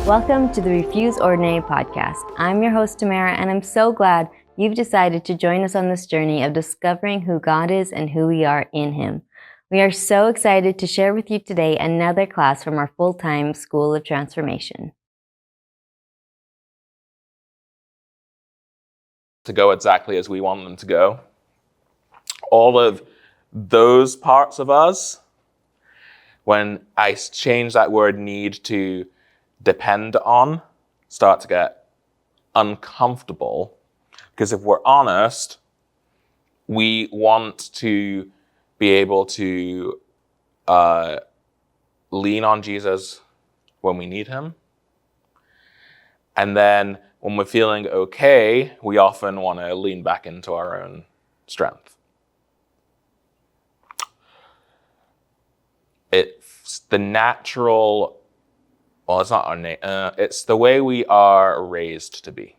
Welcome to the Refuse Ordinary podcast. I'm your host, Tamara, and I'm so glad you've decided to join us on this journey of discovering who God is and who we are in Him. We are so excited to share with you today another class from our full-time School of Transformation. To go exactly as we want them to go. All of those parts of us, when I change that word need to depend on, start to get uncomfortable. Because if we're honest, we want to be able to lean on Jesus when we need him. And then when we're feeling okay, we often want to lean back into our own strength. It's the natural, well, it's not our it's the way we are raised to be.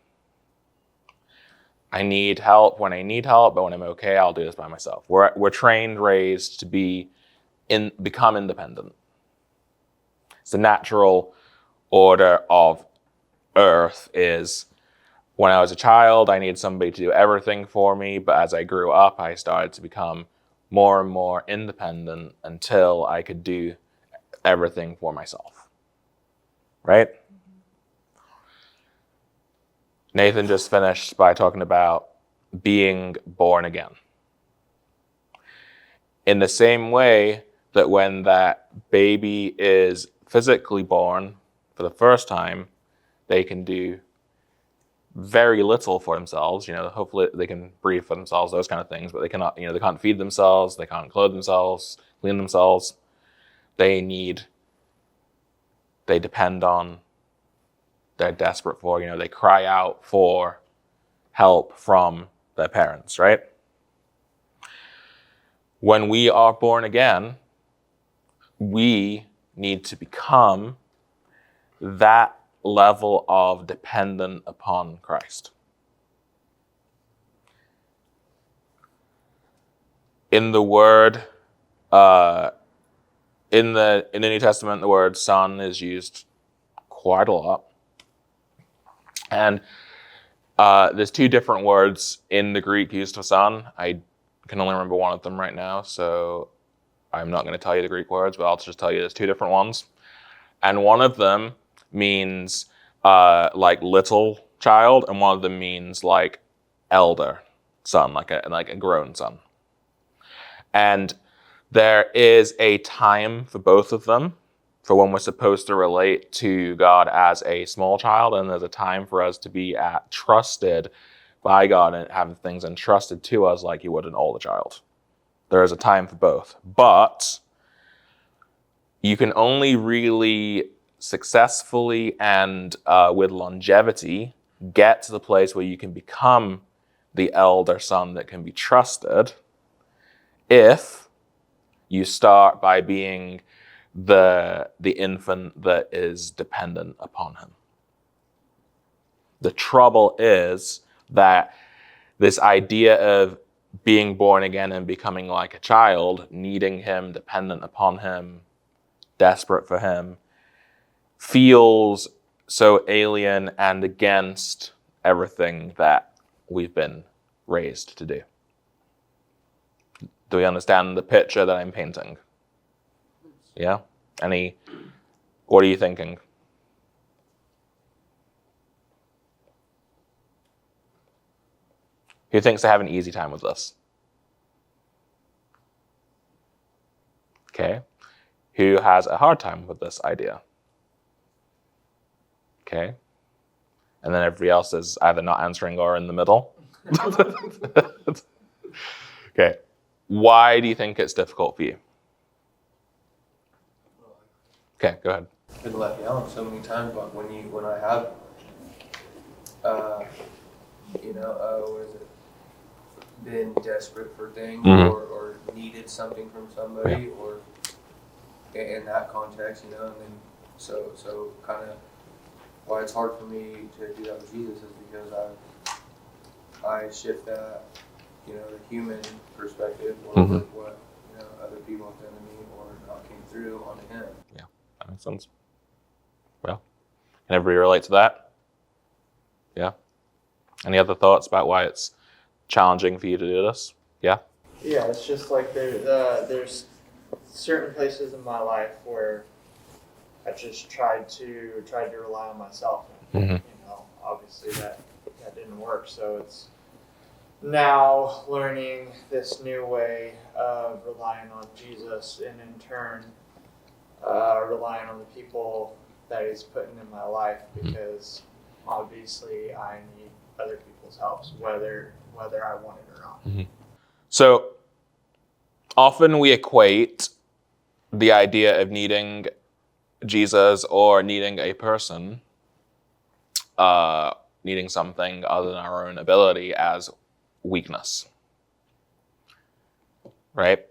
I need help when I need help, but when I'm okay, I'll do this by myself. We're trained, raised to become independent. It's the natural order of Earth is, when I was a child, I needed somebody to do everything for me, but as I grew up, I started to become more and more independent until I could do everything for myself. Right? Nathan just finished by talking about being born again. In the same way that when that baby is physically born for the first time, they can do very little for themselves. Hopefully they can breathe for themselves, those kind of things, but they cannot, they can't feed themselves, they can't clothe themselves, clean themselves. They depend on, they're desperate for, they cry out for help from their parents, right? When we are born again, we need to become that level of dependent upon Christ. In the word, in the New Testament, the word son is used quite a lot. And there's two different words in the Greek used for son. I can only remember one of them right now, so I'm not going to tell you the Greek words, but I'll just tell you there's two different ones. And one of them means like little child, and one of them means like elder son, like a grown son. And there is a time for both of them, for when we're supposed to relate to God as a small child, and there's a time for us to be trusted by God and have things entrusted to us like you would an older child. There is a time for both. But you can only really successfully and with longevity get to the place where you can become the elder son that can be trusted if you start by being the infant that is dependent upon him. The trouble is that this idea of being born again and becoming like a child, needing him, dependent upon him, desperate for him, feels so alien and against everything that we've been raised to do. Do we understand the picture that I'm painting? Yeah? What are you thinking? Who thinks they have an easy time with this? Okay. Who has a hard time with this idea? Okay. And then everybody else is either not answering or in the middle. Okay. Why do you think it's difficult for you? Okay, go ahead. I've been let down so many times, but when I have, what is it? Been desperate for things or needed something from somebody, or in that context, and then so kind of why it's hard for me to do that with Jesus is because I shift that the human perspective, or what other people have done to me or not came through onto him. Yeah, that makes sense. Well, can everybody relate to that? Yeah. Any other thoughts about why it's challenging for you to do this? Yeah. Yeah, it's just like there's certain places in my life where I just tried to rely on myself, and obviously that didn't work. So it's now learning this new way of relying on Jesus, and in turn relying on the people that He's putting in my life, because obviously I need other people's help, whether I want it or not. So often we equate the idea of needing Jesus or needing a person, needing something other than our own ability, as weakness, right?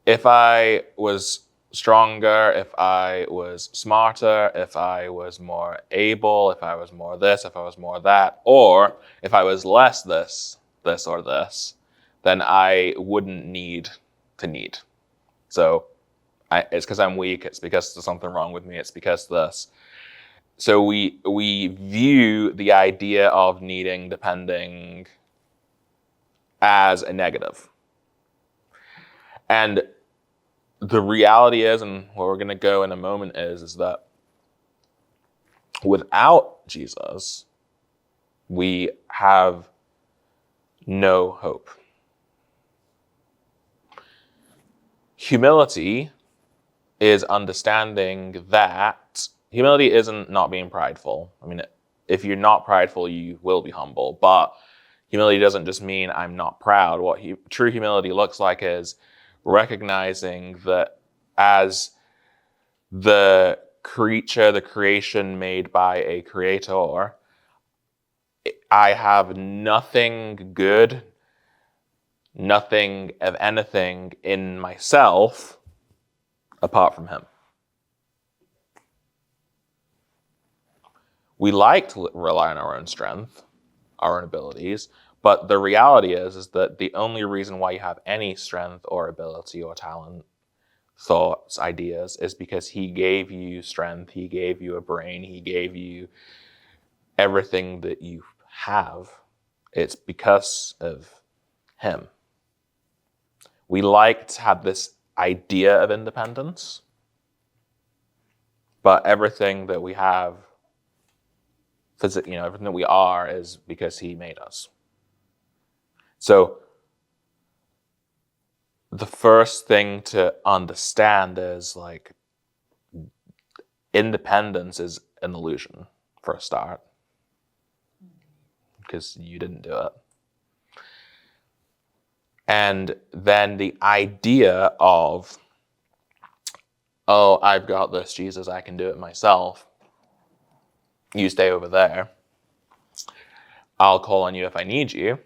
If I was stronger, if I was smarter, if I was more able, if I was more this, if I was more that, or if I was less this or this, then I wouldn't need to need. So it's because I'm weak, it's because there's something wrong with me, it's because this. So we view the idea of needing, depending, as a negative. And the reality is, and where we're going to go in a moment is that without Jesus, we have no hope. Humility is understanding that humility isn't not being prideful. I mean, if you're not prideful, you will be humble. But humility doesn't just mean I'm not proud. What true humility looks like is recognizing that as the creature, the creation made by a creator, I have nothing good, nothing of anything in myself apart from Him. We like to rely on our own strength, our own abilities, but the reality is that the only reason why you have any strength or ability or talent, thoughts, ideas, is because He gave you strength, He gave you a brain, He gave you everything that you have. It's because of Him. We like to have this idea of independence, but everything that we have, everything that we are, is because He made us. So the first thing to understand is independence is an illusion for a start, because you didn't do it. And then the idea of, oh, I've got this, Jesus, I can do it myself. You stay over there. I'll call on you if I need you,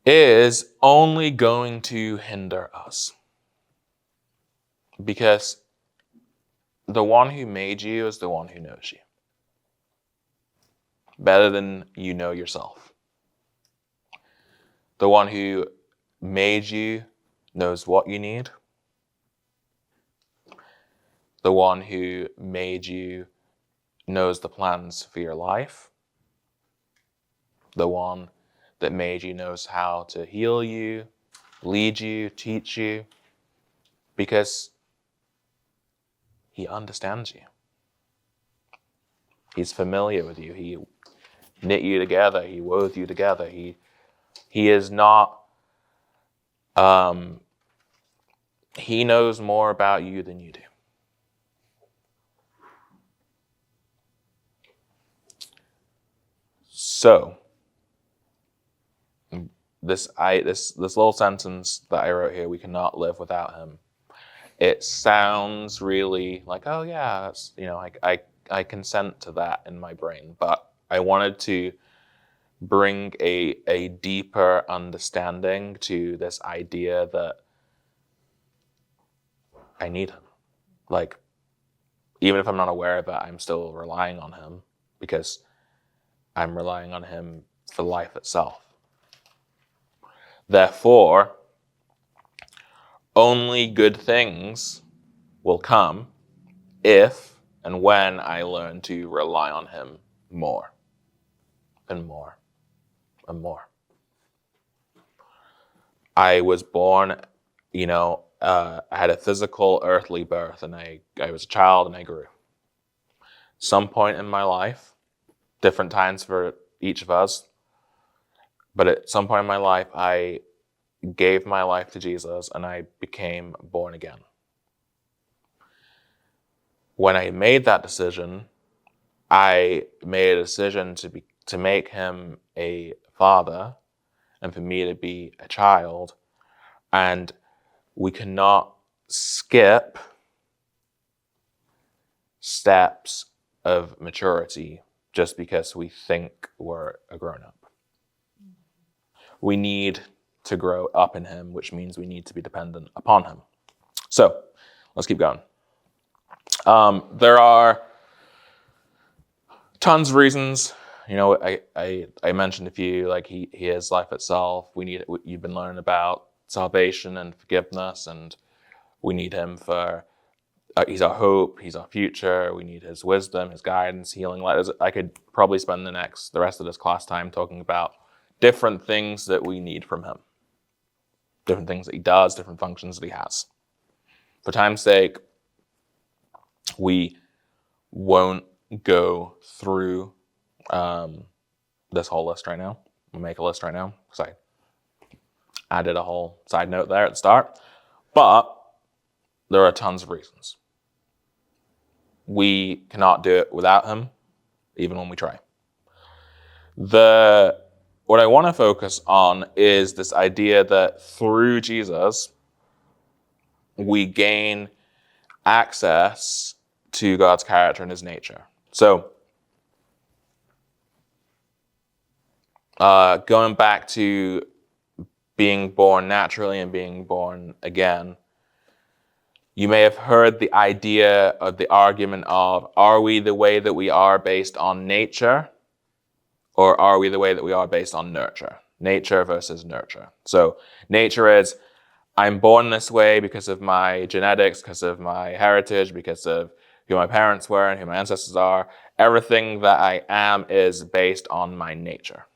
is only going to hinder us. Because the one who made you is the one who knows you better than you know yourself. The one who made you knows what you need. The one who made you knows the plans for your life. The one that made you knows how to heal you, lead you, teach you, because He understands you. He's familiar with you. He knit you together. He wove you together. He is not, He knows more about you than you do. So, this little sentence that I wrote here, we cannot live without Him. It sounds really like, oh yeah, that's, I consent to that in my brain, but I wanted to bring a deeper understanding to this idea that I need Him. Even if I'm not aware of it, I'm still relying on Him, because I'm relying on Him for life itself. Therefore, only good things will come if and when I learn to rely on him more and more and more. I was born, I had a physical earthly birth, and I was a child and I grew. Some point in my life, different times for each of us, but at some point in my life, I gave my life to Jesus and I became born again. When I made that decision, I made a decision to make him a father and for me to be a child. And we cannot skip steps of maturity just because we think we're a grown-up. We need to grow up in him, which means we need to be dependent upon him. So let's keep going. There are tons of reasons. I mentioned a few, like he is life itself. You've been learning about salvation and forgiveness, and we need him for, he's our hope, he's our future. We need his wisdom, his guidance, healing letters. I could probably spend the rest of this class time talking about different things that we need from him. Different things that he does, different functions that he has. For time's sake, we won't go through this whole list right now. We'll make a list right now because I added a whole side note there at the start. But there are tons of reasons. We cannot do it without him, even when we try. What I want to focus on is this idea that through Jesus, we gain access to God's character and his nature. So, going back to being born naturally and being born again, you may have heard the idea of the argument of, are we the way that we are based on nature, or are we the way that we are based on nurture? Nature versus nurture. So nature is, I'm born this way because of my genetics, because of my heritage, because of who my parents were and who my ancestors are. Everything that I am is based on my nature.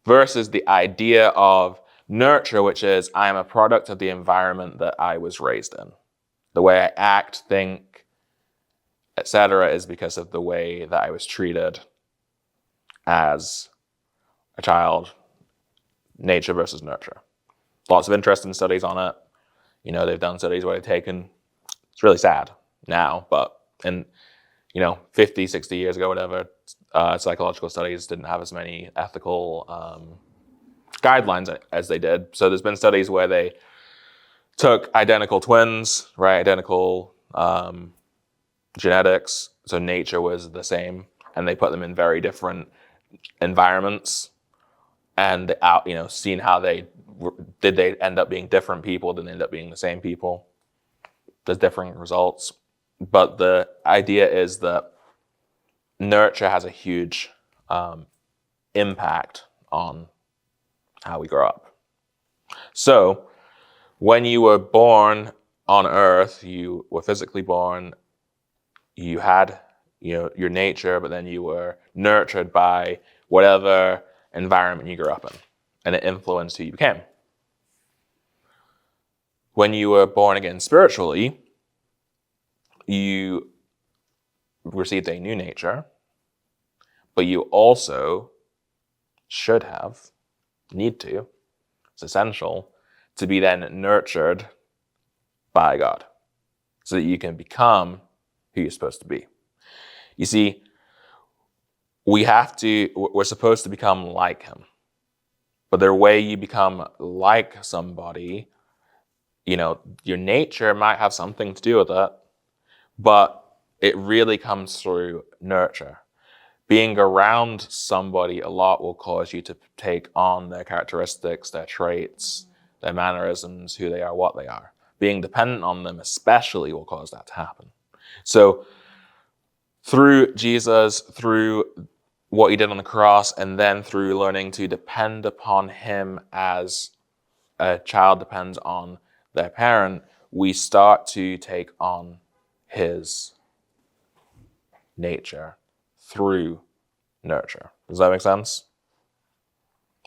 Versus the idea of nurture, which is I am a product of the environment that I was raised in. The way I act, think, etc. is because of the way that I was treated as a child. Nature versus nurture. Lots of interesting studies on it. They've done studies where they've taken, it's really sad now, but in 50, 60 years ago, whatever, psychological studies didn't have as many ethical guidelines as they did. So there's been studies where they took identical twins, right? Identical genetics. So nature was the same, and they put them in very different environments, and seeing how they end up being different people, did they end up being the same people? There's differing results, but the idea is that nurture has a huge impact on how we grow up. So when you were born on earth, you were physically born, you had your nature, but then you were nurtured by whatever environment you grew up in, and it influenced who you became. When you were born again spiritually, you received a new nature, but you also need to, it's essential, to be then nurtured by God so that you can become who you're supposed to be. You see, we're supposed to become like him. But the way you become like somebody, your nature might have something to do with it, but it really comes through nurture. Being around somebody a lot will cause you to take on their characteristics, their traits, their mannerisms, who they are, what they are. Being dependent on them especially will cause that to happen. So through Jesus, through what he did on the cross, and then through learning to depend upon him as a child depends on their parent, we start to take on his nature through nurture. Does that make sense?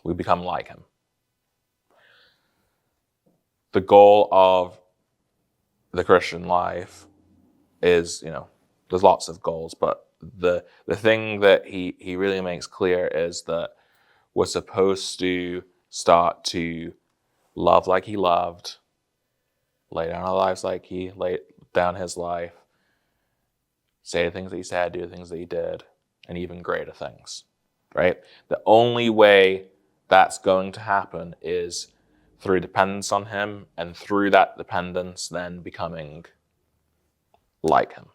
We become like him. The goal of the Christian life is, there's lots of goals, but the thing that he really makes clear is that we're supposed to start to love like he loved, lay down our lives like he laid down his life, say the things that he said, do the things that he did, and even greater things, right? The only way that's going to happen is through dependence on him, and through that dependence then becoming like him.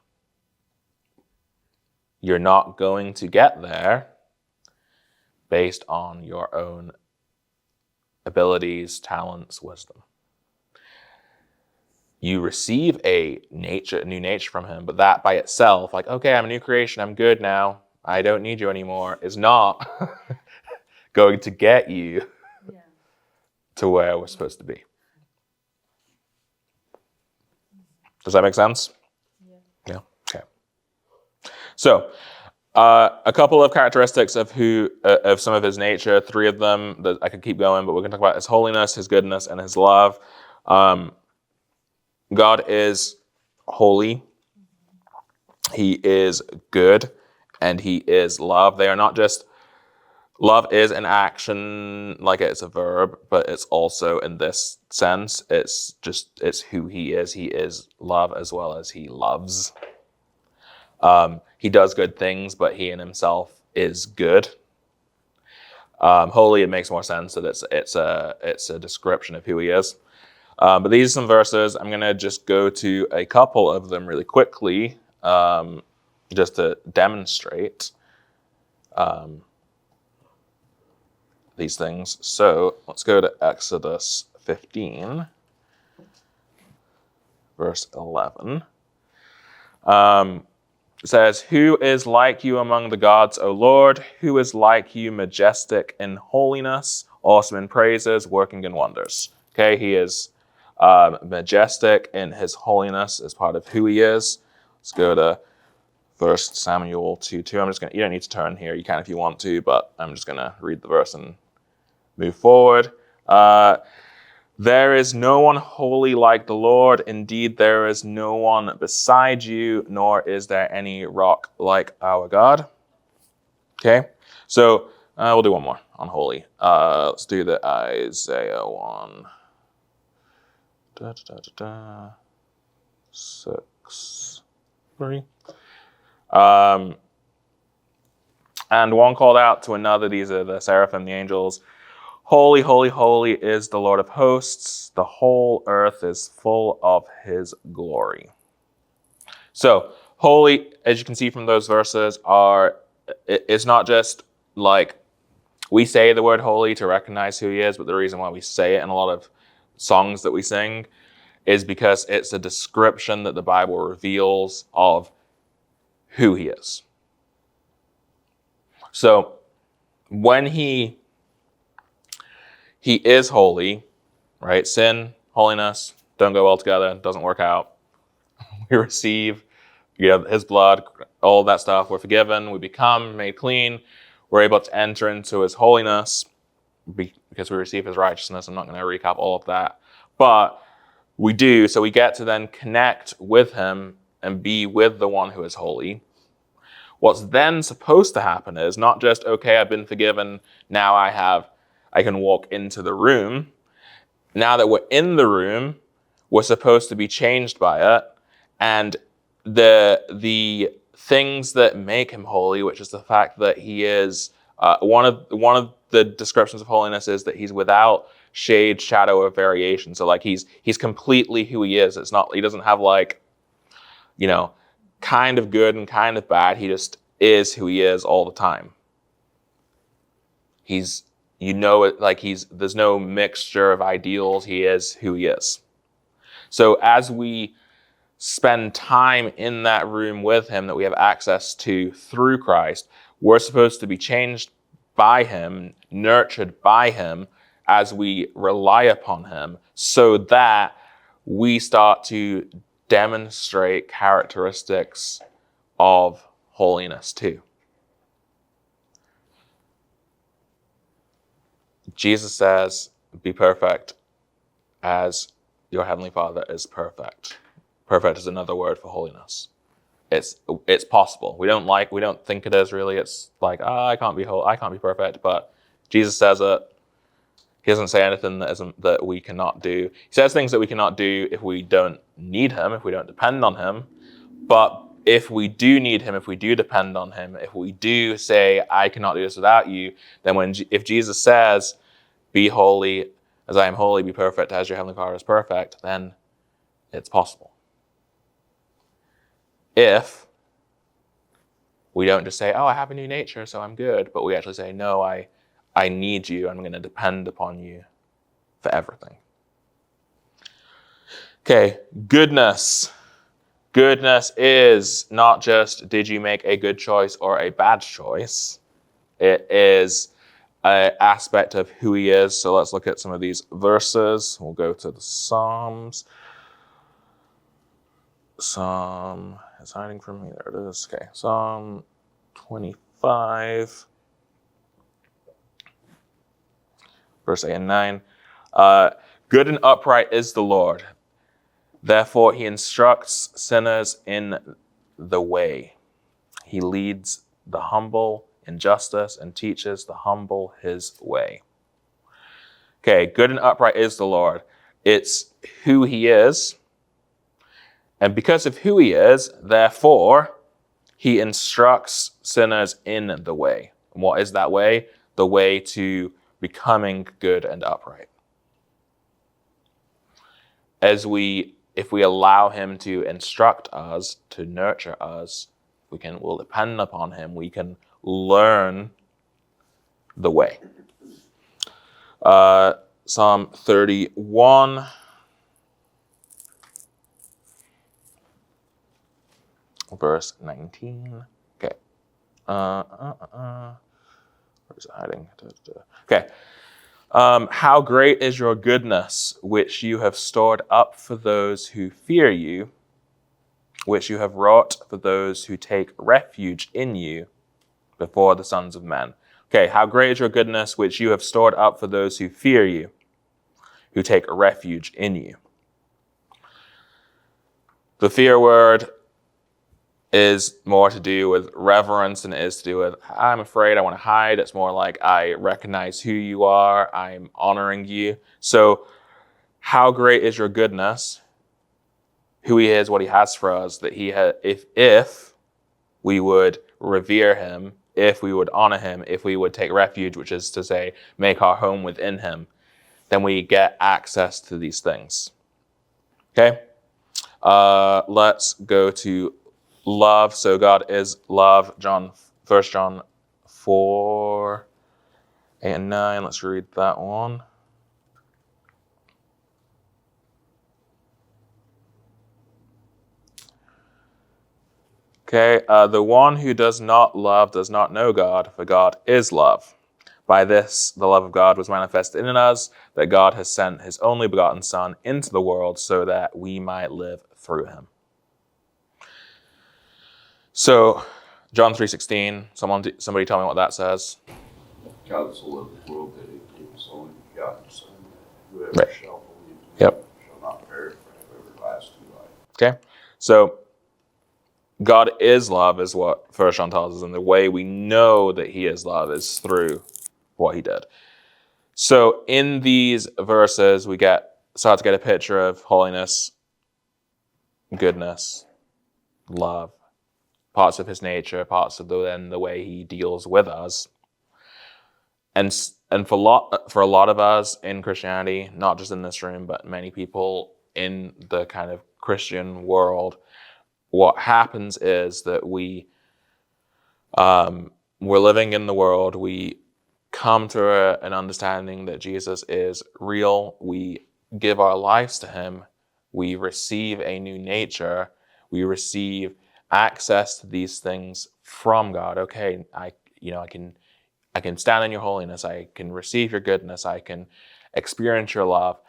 You're not going to get there based on your own abilities, talents, wisdom. You receive a new nature from him, but that by itself, like, okay, I'm a new creation, I'm good now, I don't need you anymore, is not going to get you to where we're supposed to be. Does that make sense? Yeah. Okay. So, a couple of characteristics of of some of his nature. 3 of them that I could keep going, but we're going to talk about his holiness, his goodness, and his love. God is holy. He is good, and he is love. They are not just, love is an action, like it's a verb, but it's also in this sense, it's who he is. He is love as well as he loves. He does good things, but he in himself is good. Holy, it makes more sense that it's a description of who he is. But these are some verses. I'm going to just go to a couple of them really quickly, just to demonstrate these things. So let's go to Exodus 15, verse 11. It says, "Who is like you among the gods, O Lord? Who is like you, majestic in holiness, awesome in praises, working in wonders?" Okay, he is majestic in his holiness as part of who he is. Let's go to 1 Samuel 2:2. You don't need to turn here. You can if you want to, but I'm just going to read the verse and move forward. "There is no one holy like the Lord. Indeed, there is no one beside you, nor is there any rock like our God." Okay, so we'll do one more on holy. Let's do the Isaiah one. 6:3. "And one called out to another," these are the seraphim, the angels, "Holy, holy, holy is the Lord of hosts. The whole earth is full of his glory." So, holy, as you can see from those verses, it's not just like we say the word holy to recognize who he is, but the reason why we say it in a lot of songs that we sing is because it's a description that the Bible reveals of who he is. So, when he is holy, right? Sin, holiness, don't go well together, doesn't work out. We receive, his blood, all that stuff. We're forgiven, we become made clean. We're able to enter into his holiness because we receive his righteousness. I'm not going to recap all of that. But we do, so we get to then connect with him and be with the one who is holy. What's then supposed to happen is not just, okay, I've been forgiven, now I can walk into the room. Now that we're in the room, we're supposed to be changed by it. And the things that make him holy, which is the fact that he is, one of the descriptions of holiness is that he's without shade, shadow, or variation. So like he's completely who he is. It's not, he doesn't have like, kind of good and kind of bad. He just is who he is all the time. There's no mixture of ideals. He is who he is. So as we spend time in that room with him that we have access to through Christ, We're supposed to be changed by him, nurtured by him as we rely upon him, so that we start to demonstrate characteristics of holiness too. Jesus says, be perfect as your heavenly Father is perfect. Perfect is another word for holiness. It's possible. We don't think it is really. It's like, I can't be perfect, but Jesus says it. He doesn't say anything that we cannot do. He says things that we cannot do if we don't need him, if we don't depend on him. But if we do need him, if we do depend on him, if we do say, I cannot do this without you, then if Jesus says, be holy as I am holy, be perfect as your heavenly Father is perfect, then it's possible. If we don't just say, I have a new nature, so I'm good, but we actually say, no, I need you. I'm going to depend upon you for everything. Okay, goodness. Goodness is not just, did you make a good choice or a bad choice? It is an aspect of who he is. So let's look at some of these verses. We'll go to the Psalms. Psalm, it's hiding from me. There it is. Okay, Psalm 25. Verse 8 and 9. Good and upright is the Lord. Therefore, he instructs sinners in the way. He leads the humble in justice and teaches the humble his way. Okay, good and upright is the Lord. It's who he is. And because of who he is, therefore, he instructs sinners in the way. And what is that way? The way to becoming good and upright. If we allow him to instruct us, to nurture us, we'll depend upon him. We can learn the way. Psalm 31. Verse 19. Okay. Where's it hiding? Okay. How great is your goodness, which you have stored up for those who fear you, which you have wrought for those who take refuge in you before the sons of men. Okay, how great is your goodness, which you have stored up for those who fear you, who take refuge in you. The fear word is more to do with reverence than it is to do with, I'm afraid, I want to hide. It's more like, I recognize who you are, I'm honoring you. So how great is your goodness, who he is, what he has for us, that if we would revere him, if we would honor him, if we would take refuge, which is to say, make our home within him, then we get access to these things. Okay? Let's go to love. So God is love. 1 John 4, 8 and 9. Let's read that one. Okay, the one who does not love does not know God, for God is love. By this, the love of God was manifested in us, that God has sent his only begotten Son into the world so that we might live through him. So, John 3:16, somebody tell me what that says. God so loved the world that he gave his only begotten Son, that whoever Right. shall believe in him shall not perish but have everlasting life. Okay, so God is love is what 1 John tells us, and the way we know that he is love is through what he did. So in these verses, we start to get a picture of holiness, goodness, love, parts of his nature, parts of the way he deals with us. And for a lot of us in Christianity, not just in this room, but many people in the kind of Christian world, what happens is that we're living in the world. We come to an understanding that Jesus is real. We give our lives to him. We receive a new nature. We receive access to these things from God. Okay, I can stand in your holiness. I can receive your goodness. I can experience your love.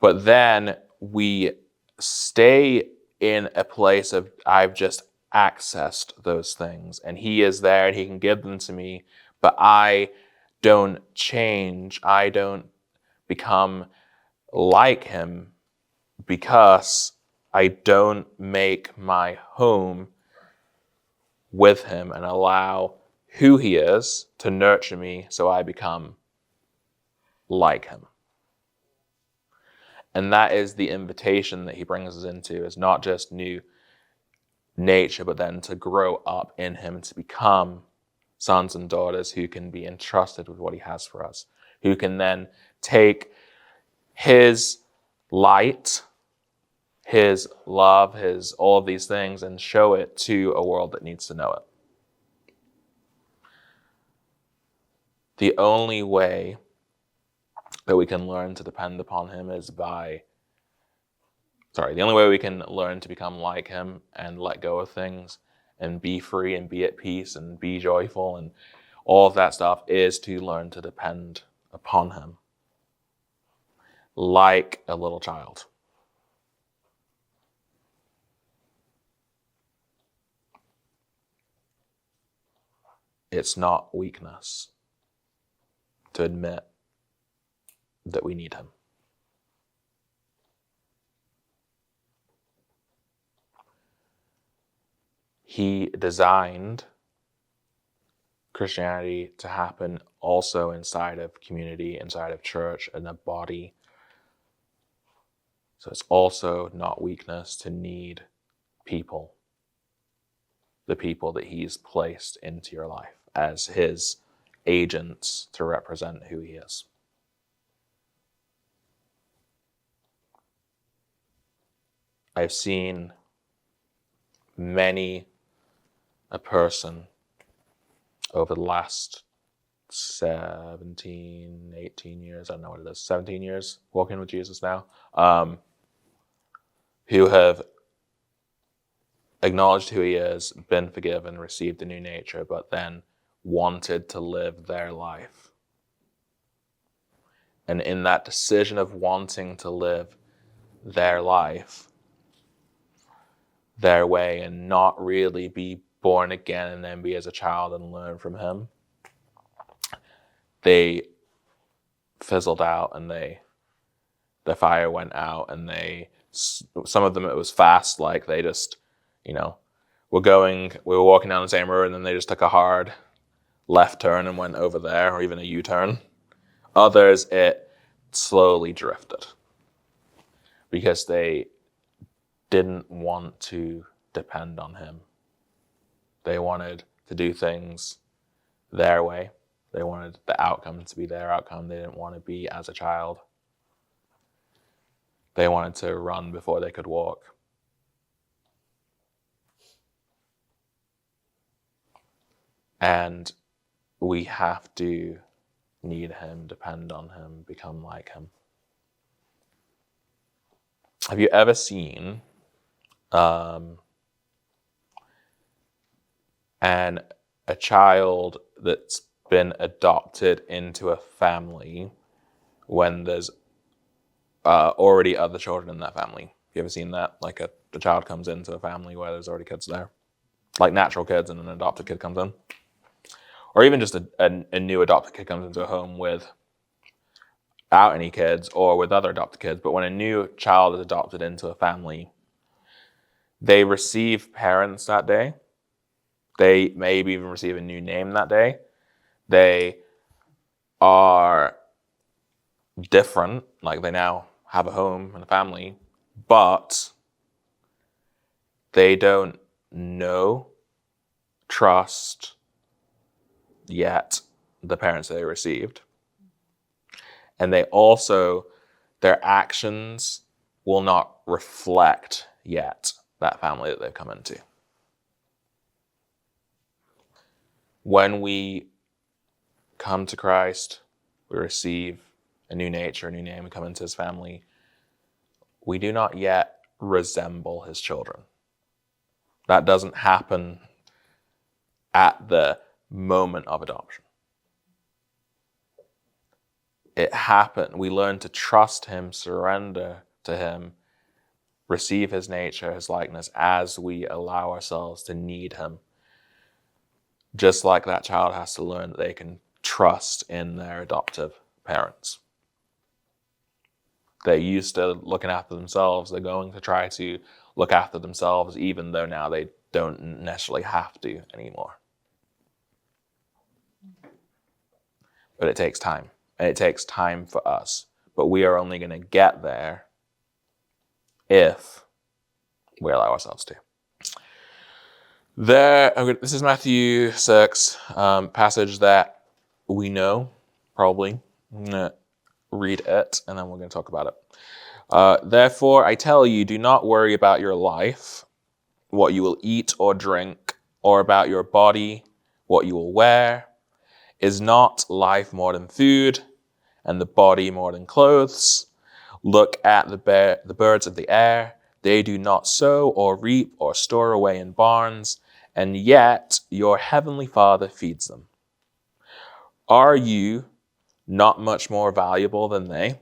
But then we stay in a place of, I've just accessed those things and he is there and he can give them to me, but I don't change. I don't become like him because I don't make my home with him and allow who he is to nurture me so I become like him. And that is the invitation that he brings us into, is not just new nature, but then to grow up in him, to become sons and daughters who can be entrusted with what he has for us, who can then take his light, his love, his all of these things and show it to a world that needs to know it. The only way that we can learn to depend upon him is the only way we can learn to become like him and let go of things and be free and be at peace and be joyful and all of that stuff is to learn to depend upon him like a little child. It's not weakness to admit that we need him. He designed Christianity to happen also inside of community, inside of church, in a body. So it's also not weakness to need people, the people that he's placed into your life as his agents to represent who he is. I've seen many a person over the last 17, 18 years, I don't know what it is, 17 years walking with Jesus now, who have acknowledged who he is, been forgiven, received a new nature, but then wanted to live their life. And in that decision of wanting to live their life, their way, and not really be born again and then be as a child and learn from him, they fizzled out and the fire went out, and some of them, it was fast, like they just, we were walking down the same road and then they just took a hard left turn and went over there, or even a U-turn. Others, it slowly drifted because they didn't want to depend on him. They wanted to do things their way. They wanted the outcome to be their outcome. They didn't want to be as a child. They wanted to run before they could walk. And we have to need him, depend on him, become like him. Have you ever seen a child that's been adopted into a family when there's already other children in that family? You ever seen that? Like the child comes into a family where there's already kids there, like natural kids, and an adopted kid comes in, or even just a new adopted kid comes into a home without any kids or with other adopted kids. But when a new child is adopted into a family, they receive parents that day. They maybe even receive a new name that day. They are different, like they now have a home and a family, but they don't know, trust yet the parents that they received. And they also, their actions will not reflect yet that family that they've come into. When we come to Christ, we receive a new nature, a new name, we come into his family, we do not yet resemble his children. That doesn't happen at the moment of adoption. It happened. We learn to trust him, surrender to him, receive his nature, his likeness, as we allow ourselves to need him. Just like that child has to learn that they can trust in their adoptive parents. They're used to looking after themselves. They're going to try to look after themselves, even though now they don't necessarily have to anymore. But it takes time. And it takes time for us. But we are only going to get there if we allow ourselves to. This is Matthew 6, passage that we know, probably. I'm going to read it, and then we're going to talk about it. Therefore, I tell you, do not worry about your life, what you will eat or drink, or about your body, what you will wear. Is not life more than food, and the body more than clothes? Look at the birds of the air. They do not sow or reap or store away in barns, and yet your heavenly Father feeds them. Are you not much more valuable than they?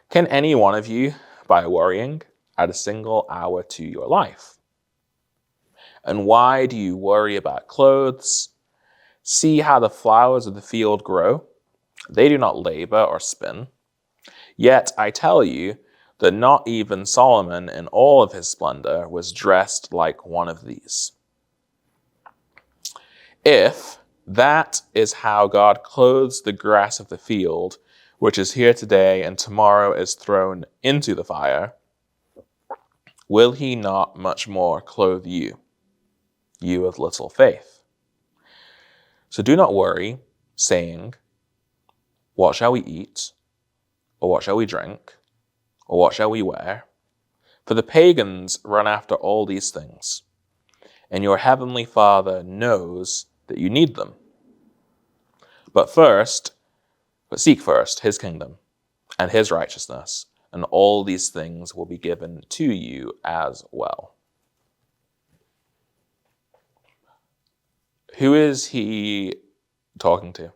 Can any one of you, by worrying, add a single hour to your life? And why do you worry about clothes? See how the flowers of the field grow. They do not labor or spin. Yet I tell you that not even Solomon in all of his splendor was dressed like one of these. If that is how God clothes the grass of the field, which is here today and tomorrow is thrown into the fire, will he not much more clothe you, you of little faith? So do not worry, saying, what shall we eat? Or what shall we drink? Or what shall we wear? For the pagans run after all these things, and your heavenly Father knows that you need them. But seek first his kingdom and his righteousness, and all these things will be given to you as well. Who is he talking to?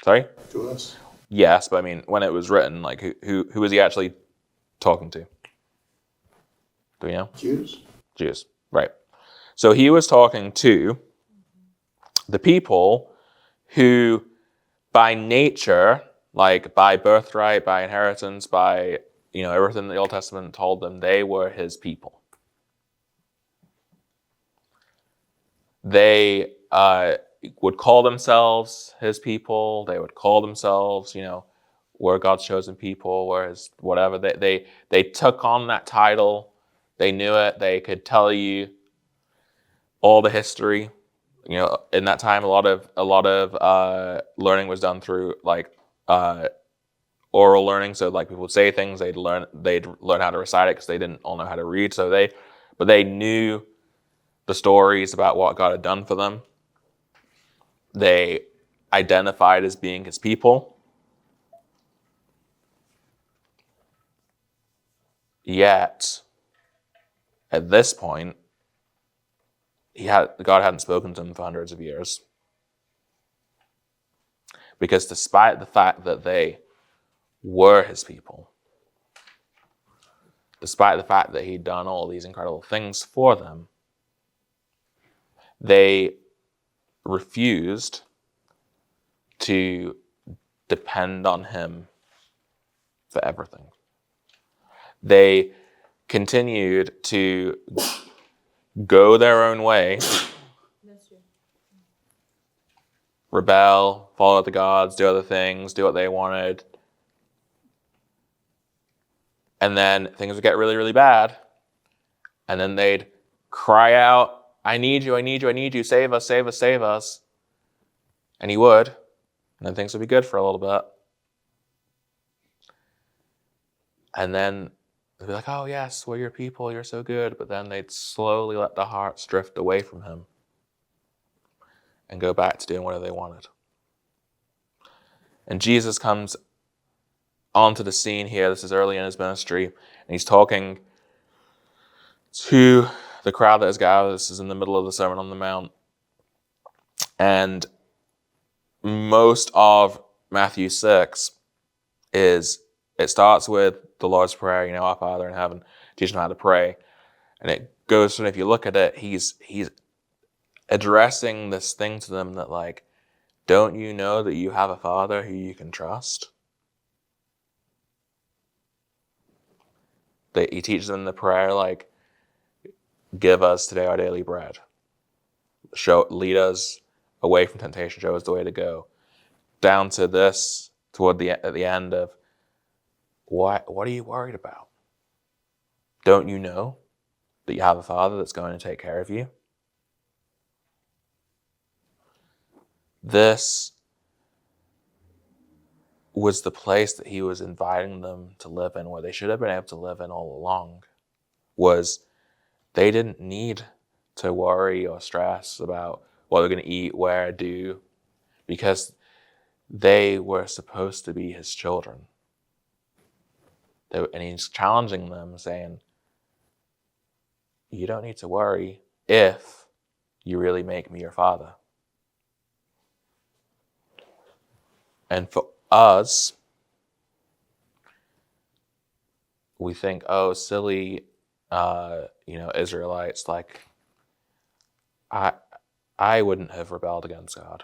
Sorry? To us. Yes, but I mean, when it was written, like, who was he actually talking to? Do we know? Jews. Jews, right. So he was talking to the people who, by nature, like by birthright, by inheritance, by, everything the Old Testament told them, they were his people. They would call themselves his people. They would call themselves, we're God's chosen people, we're his whatever. They took on that title. They knew it. They could tell you all the history. In that time, a lot of learning was done through oral learning. So like people would say things, they'd learn how to recite it because they didn't all know how to read. So they knew the stories about what God had done for them. They identified as being his people. Yet, at this point, God hadn't spoken to them for hundreds of years. Because despite the fact that they were his people, despite the fact that he'd done all these incredible things for them, they refused to depend on him for everything. They continued to go their own way, rebel, follow the gods, do other things, do what they wanted. And then things would get really, really bad. And then they'd cry out, I need you, I need you, I need you, save us, save us, save us. And he would. And then things would be good for a little bit. And then they'd be like, oh yes, we're your people, you're so good. But then they'd slowly let the hearts drift away from him and go back to doing whatever they wanted. And Jesus comes onto the scene here. This is early in his ministry. And he's talking to the crowd that has gathered. This is in the middle of the Sermon on the Mount. And most of Matthew 6 it starts with the Lord's Prayer, our Father in heaven, teach them how to pray. And it goes from, if you look at it, he's addressing this thing to them that, like, don't you know that you have a Father who you can trust? That he teaches them the prayer, like, give us today our daily bread. Lead us away from temptation, show us the way to go. Down to this, at the end of, what are you worried about? Don't you know that you have a Father that's going to take care of you? This was the place that he was inviting them to live in, where they should have been able to live in all along. Was they didn't need to worry or stress about what they're going to eat, where, do, because they were supposed to be his children. And he's challenging them, saying, you don't need to worry if you really make me your Father. And for us, we think, oh, silly, Israelites, like, I wouldn't have rebelled against God.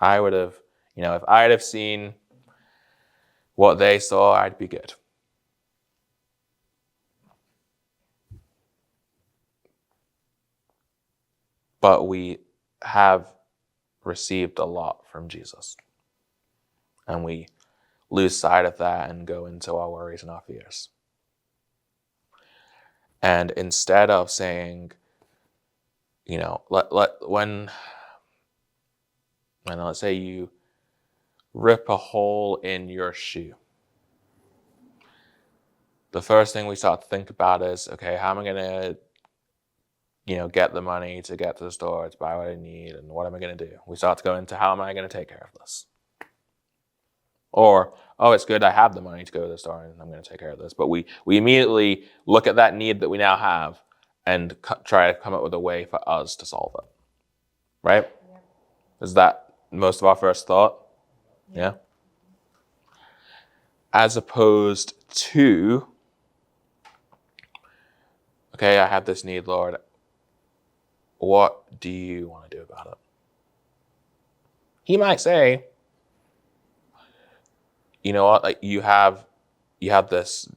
I would have, if I'd have seen what they saw, I'd be good. But we have received a lot from Jesus. And we lose sight of that and go into our worries and our fears. And instead of saying, when let's say you rip a hole in your shoe, the first thing we start to think about is, okay, how am I going to, get the money to get to the store to buy what I need, and what am I going to do? We start to go into, how am I going to take care of this? Or, oh, it's good I have the money to go to the store and I'm going to take care of this. But we immediately look at that need that we now have and try to come up with a way for us to solve it. Right? Yeah. Is that most of our first thought? Yeah. As opposed to, okay, I have this need, Lord. What do you want to do about it? He might say, you know what, like, you have this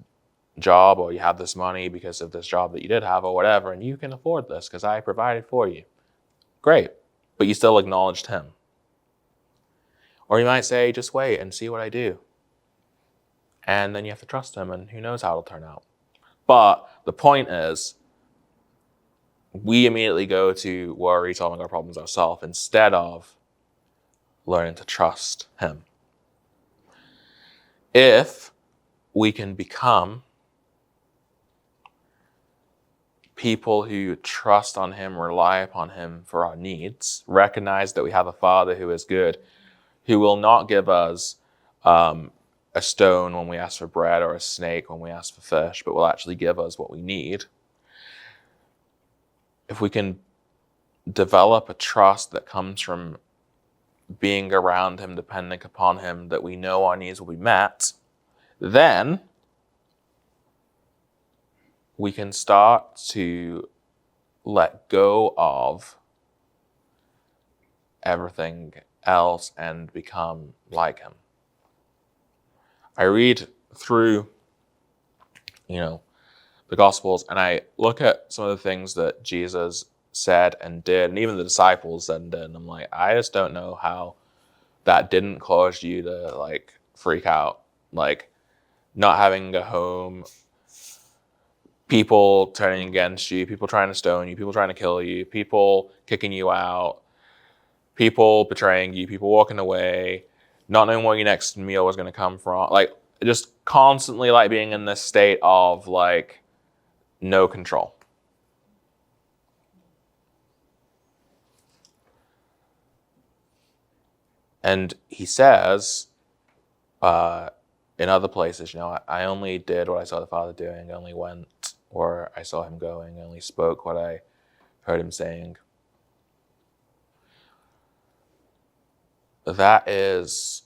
job, or you have this money because of this job that you did have, or whatever, and you can afford this because I provided for you. Great. But you still acknowledged him. Or you might say, just wait and see what I do. And then you have to trust him, and who knows how it'll turn out. But the point is, we immediately go to worry, solving our problems ourselves, instead of learning to trust him. If we can become people who trust on him, rely upon him for our needs, recognize that we have a Father who is good, who will not give us a stone when we ask for bread, or a snake when we ask for fish, but will actually give us what we need. If we can develop a trust that comes from being around him, depending upon him, that we know our needs will be met, then we can start to let go of everything else and become like him. I read through, the Gospels, and I look at some of the things that Jesus said and did, and even the disciples said and did, and I'm like, I just don't know how that didn't cause you to, freak out. Not having a home, people turning against you, people trying to stone you, people trying to kill you, people kicking you out, people betraying you, people walking away, not knowing where your next meal was going to come from. Just constantly being in this state of no control. And he says, in other places, I only did what I saw the Father doing, I only went or I saw him going. I only spoke what I heard him saying. That is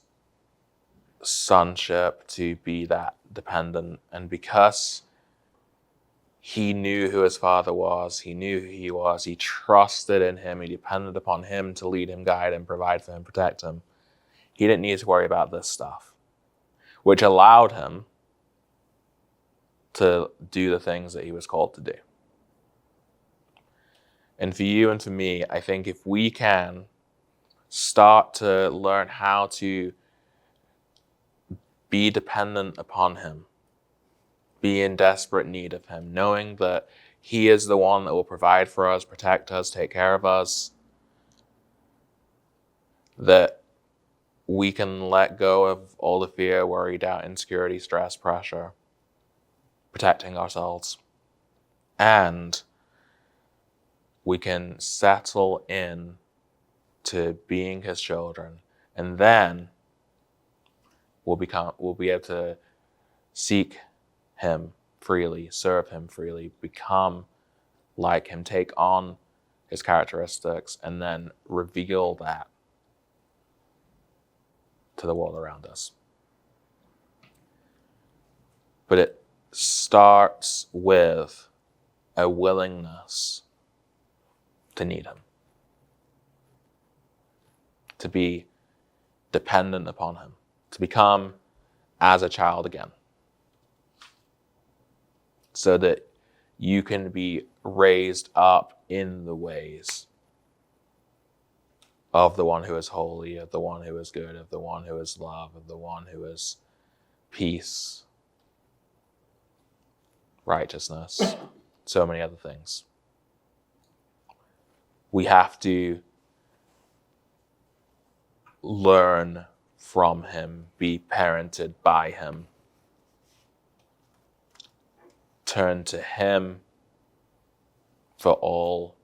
sonship, to be that dependent. And because he knew who his father was, he knew who he was, he trusted in him, he depended upon him to lead him, guide him, provide for him, protect him. He didn't need to worry about this stuff, which allowed him to do the things that he was called to do. And for you and for me, I think if we can start to learn how to be dependent upon him, be in desperate need of him, knowing that he is the one that will provide for us, protect us, take care of us, that we can let go of all the fear, worry, doubt, insecurity, stress, pressure, protecting ourselves, and we can settle in to being his children, and then we'll be able to seek him freely, serve him freely, become like him, take on his characteristics, and then reveal that to the world around us. But it starts with a willingness to need him, to be dependent upon him, to become as a child again, so that you can be raised up in the ways of the one who is holy, of the one who is good, of the one who is love, of the one who is peace, righteousness, so many other things. We have to learn from him, be parented by him, turn to him for all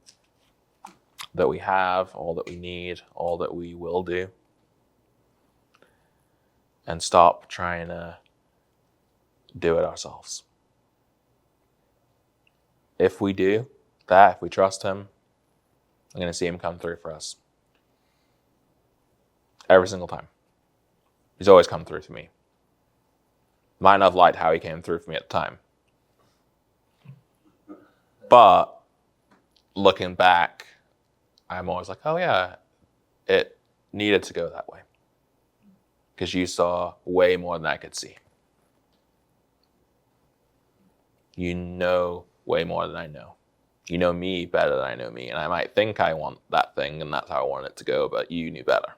that we have, all that we need, all that we will do, and stop trying to do it ourselves. If we do that, if we trust him, I'm going to see him come through for us. Every single time. He's always come through for me. Might not have liked how he came through for me at the time. But looking back, I'm always like, oh yeah, it needed to go that way. Because you saw way more than I could see. You know way more than I know. You know me better than I know me. And I might think I want that thing and that's how I want it to go, but you knew better.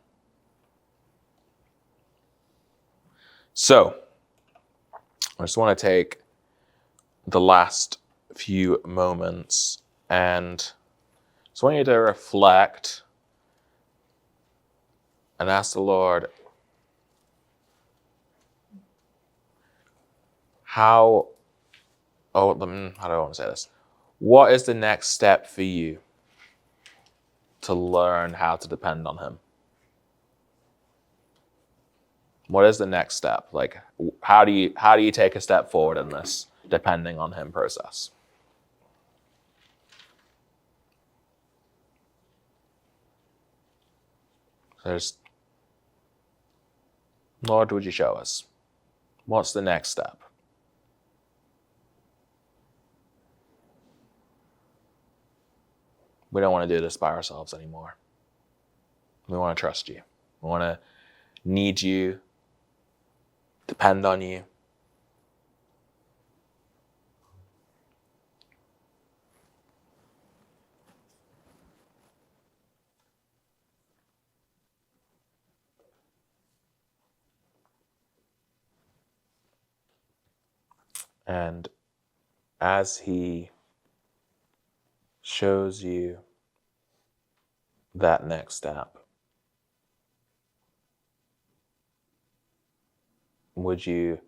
So, I just want to take the last few moments and just want you to reflect and ask the Lord, how do I want to say this? What is the next step for you to learn how to depend on him? What is the next step? Like, how do you take a step forward in this depending on him process? Lord, would you show us? What's the next step? We don't want to do this by ourselves anymore. We want to trust you. We want to need you, depend on you. And as he shows you that next step, would you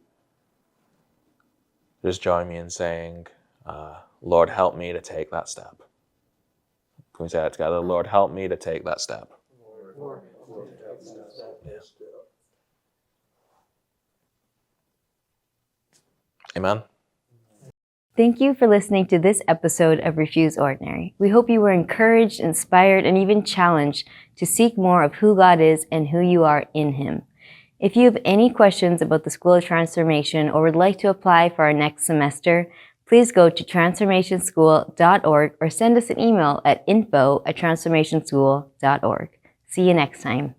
just join me in saying, Lord, help me to take that step? Can we say that together? Lord, help me to take that step. Lord, Amen. Thank you for listening to this episode of Refuse Ordinary. We hope you were encouraged, inspired, and even challenged to seek more of who God is and who you are in Him. If you have any questions about the School of Transformation or would like to apply for our next semester, please go to transformationschool.org or send us an email at info@transformationschool.org. See you next time.